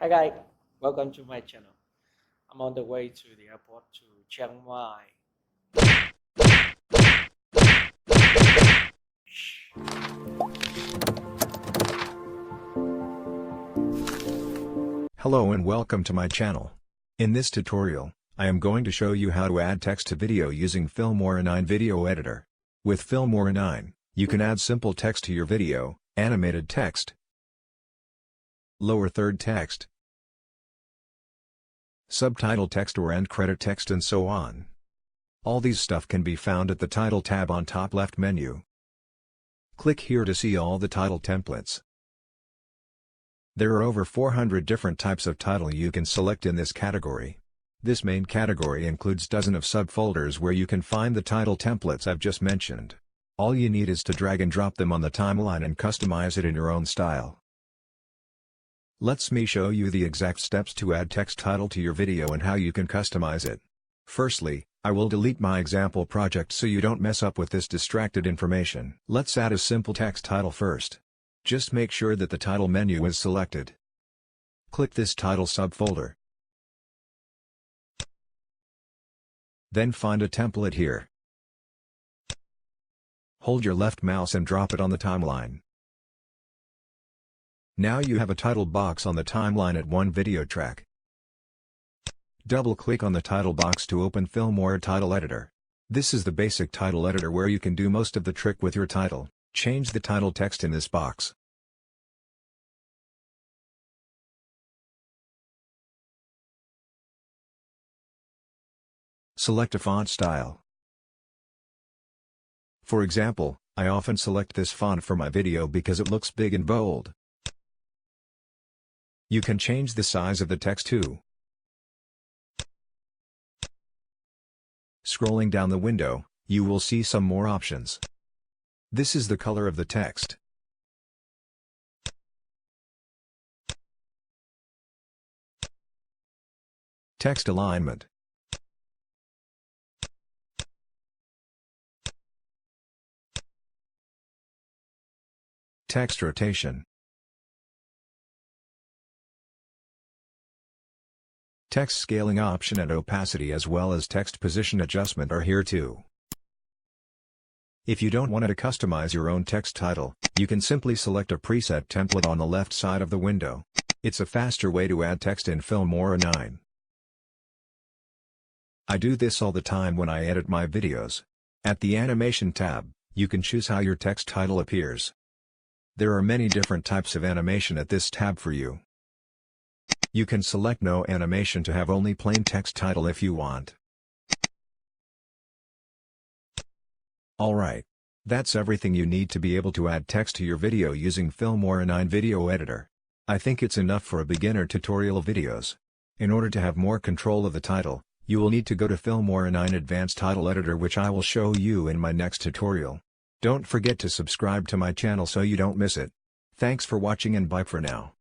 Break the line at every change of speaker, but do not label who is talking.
Hi guys, welcome to my channel. I'm on the way to the airport to Chiang Mai.
Hello and welcome to my channel. In this tutorial, I am going to show you how to add text to video using Filmora 9 video editor. With Filmora 9, you can add simple text to your video, animated text, lower third text, subtitle text or end credit text and so on. All these stuff can be found at the title tab on top left menu. Click here to see all the title templates. There are over 400 different types of title you can select in this category. This main category includes dozens of subfolders where you can find the title templates I've just mentioned. All you need is to drag and drop them on the timeline and customize it in your own style. Let's me show you the exact steps to add text title to your video and how you can customize it. Firstly, I will delete my example project so you don't mess up with this distracted information. Let's add a simple text title first. Just make sure that the title menu is selected. Click this title subfolder. Then find a template here. Hold your left mouse and drop it on the timeline. Now you have a title box on the timeline at one video track. Double-click on the title box to open Filmora Title Editor. This is the basic title editor where you can do most of the trick with your title. Change the title text in this box. Select a font style. For example, I often select this font for my video because it looks big and bold. You can change the size of the text too. Scrolling down the window, you will see some more options. This is the color of the text. Text alignment. Text rotation. Text scaling option and opacity as well as text position adjustment are here too. If you don't want to customize your own text title, you can simply select a preset template on the left side of the window. It's a faster way to add text in Filmora 9. I do this all the time when I edit my videos. At the Animation tab, you can choose how your text title appears. There are many different types of animation at this tab for you. You can select no animation to have only plain text title if you want. Alright. That's everything you need to be able to add text to your video using Filmora 9 Video Editor. I think it's enough for a beginner tutorial videos. In order to have more control of the title, you will need to go to Filmora 9 Advanced Title Editor, which I will show you in my next tutorial. Don't forget to subscribe to my channel so you don't miss it. Thanks for watching and bye for now.